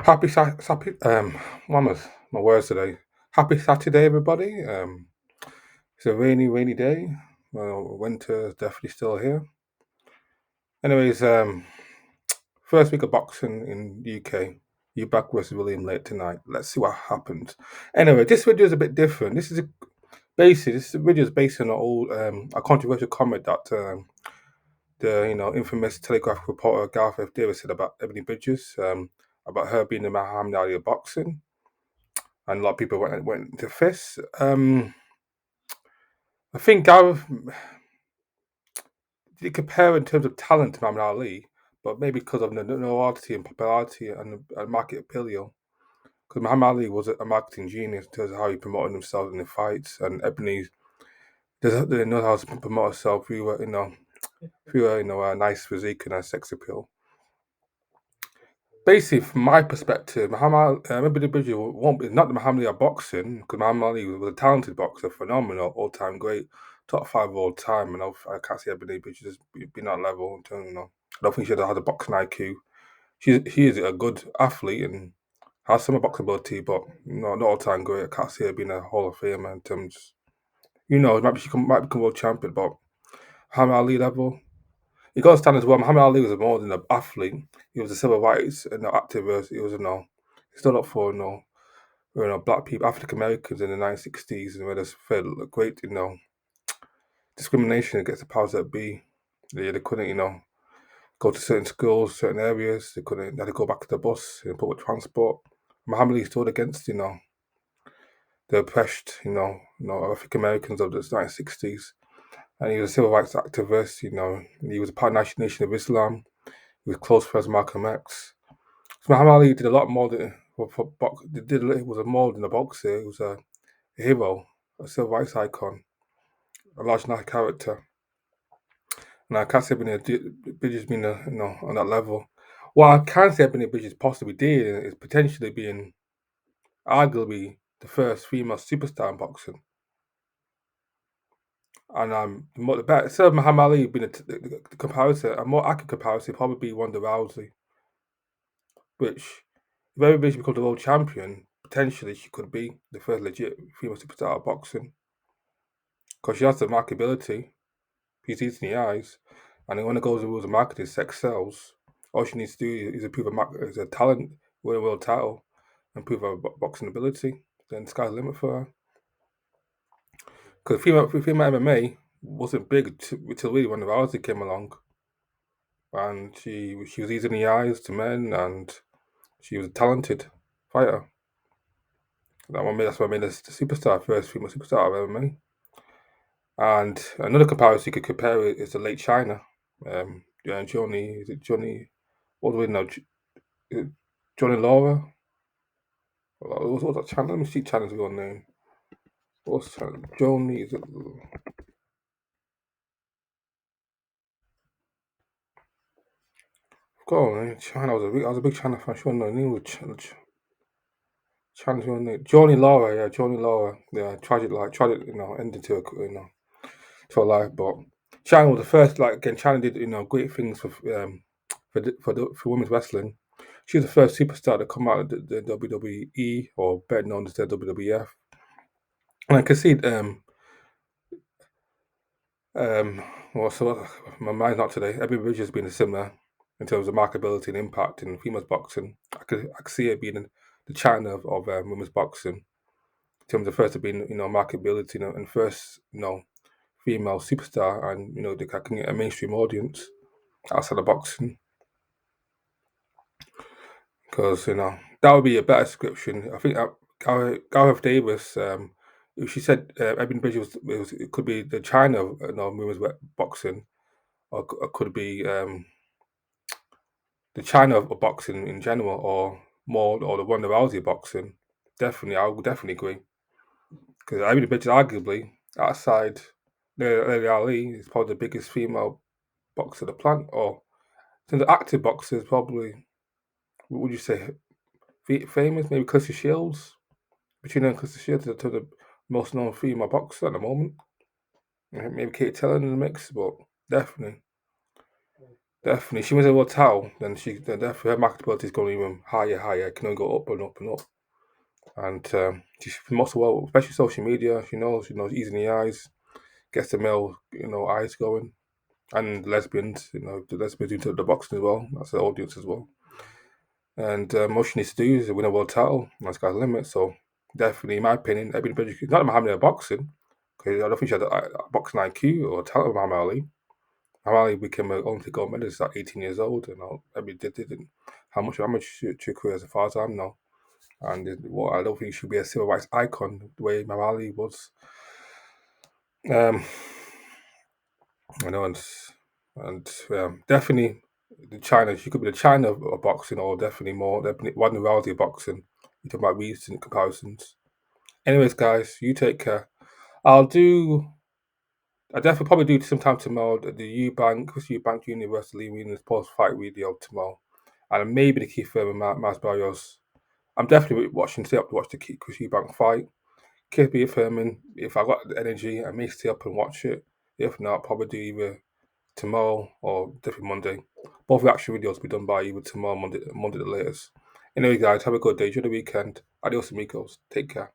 One of my words today. Happy Saturday, everybody. It's a rainy day. Well, winter is definitely still here. Anyways, first week of boxing in UK. You back versus William late tonight. Let's see what happens. Anyway, this video is a bit different. This video is based on a controversial comment that the infamous Telegraph reporter Gareth F. Davis said about Ebony Bridges, about her being the Muhammad Ali of boxing, and a lot of people went into fists. I think Gareth did compare in terms of talent to Muhammad Ali, but maybe because of the notoriety and popularity and market appeal. Because Muhammad Ali was a marketing genius in terms of how he promoted himself in the fights, and Ebony doesn't know how to promote herself through a nice physique and a sex appeal. Basically, from my perspective, Ebony Bridges is not the Muhammad Ali of boxing, because Muhammad Ali was a talented boxer, phenomenal, all-time great, top 5 of all time, and I can't see Ebony Bridges being that level in terms of. I don't think she had a boxing IQ. She is a good athlete and has some boxing ability, but not all-time great. I can't see her being a Hall of Famer in terms. Might become world champion, but Muhammad Ali level. You got to stand as well. Muhammad Ali was more than an athlete. He was a civil rights activist. He was he stood up for black people, African Americans in the 1960s, and where there's felt great discrimination against the powers that be. They couldn't go to certain schools, certain areas. They had to go back to the bus in public transport. Muhammad Ali stood against the oppressed African Americans of the 1960s, and he was a civil rights activist. He was a part of the Nation of Islam. He was close friends with Malcolm X. So Muhammad Ali did a lot more than he was more than a boxer. He was a hero, a civil rights icon, a large nice character. And I can't say Bridges being on that level. What I can say Ebony Bridges possibly did is potentially being arguably the first female superstar in boxing. And the better, instead of Muhammad Ali being the comparison, a more accurate comparison would probably be Ronda Rousey, which if Ebony Bridges becomes the world champion, potentially she could be the first legit female superstar of boxing. Because she has the marketability, she's easy in the eyes, and when it goes to rules of marketing, sex sells. All she needs to do is improve her talent, win a world title, improve her boxing ability. Then the sky's the limit for her. Because female MMA wasn't big until really when Rousey came along, and she was easy in the eyes to men, and she was a talented fighter. That's what made her the superstar, first female superstar of MMA. And another comparison you could compare it is the late Chyna. Johnny? What do we know? Johnny Laura? What's that channel? Let me see Chyna's real name. What's Chyna? Johnny? Is it? Go on, man. Chyna. I was a big Chyna fan. She wasn't her name. Chyna's real name. Johnny Laura. Yeah, Johnny Laura. Yeah, tragic, ending to her life. But Chyna was the first. Like again, Chyna did great things for women's wrestling. She was the first superstar to come out of the WWE, or better known as the WWF. And I can see well, so my mind's not today. Ebony Bridges has been similar in terms of marketability and impact in females boxing. I could see it being the China of women's boxing in terms of first of being marketability and first female superstar, and they can get a mainstream audience outside of boxing, because that would be a better description. I think Gareth Davis. She said Ebony Bridges it could be the China of women's boxing, or could be the China of boxing in general, or the Ronda Rousey of boxing. Definitely, I would definitely agree, because Ebony Bridges arguably outside Lady Ali is probably the biggest female boxer of the planet, or in the active boxers probably. What would you say? Famous, maybe Clarissa Shields. Between her and Clarissa Shields, are the most known female boxer at the moment. Maybe Kate Taylor in the mix, but definitely. Definitely. She wins a world title, then definitely her marketability is going even higher. It can only go up and up and up. And she promotes well, especially social media. She knows easy in the eyes, gets the male, eyes going, and lesbians. The lesbians into the boxing as well. That's the audience as well. And most she needs to do is win a world title. That's got a limit. So definitely, in my opinion, everybody not Muhammad Ali boxing, because I don't think she had a boxing IQ or talent of Muhammad Ali. Muhammad Ali became an Olympic gold medalist at 18 years old, and everybody didn't how much amateur career as far as I know. And I don't think he should be a civil rights icon the way Muhammad Ali was. Um, I know, and definitely the China. She could be the China of boxing, or definitely Ronda Rousey of boxing. You talk about recent comparisons. Anyways, guys, you take care. I'll do. I definitely probably do sometime tomorrow. The Eubank University Winners post fight video tomorrow, and maybe the Keith Thurman Mas Barrios. I'm definitely watching. Stay up to watch the Chris Eubank fight. Keith Thurman. If I got the energy, I may stay up and watch it. If not, probably do either tomorrow or definitely Monday. Both reaction videos will be done by either tomorrow, Monday the latest. Anyway, guys, have a good day. Enjoy the weekend. Adios, amigos. Take care.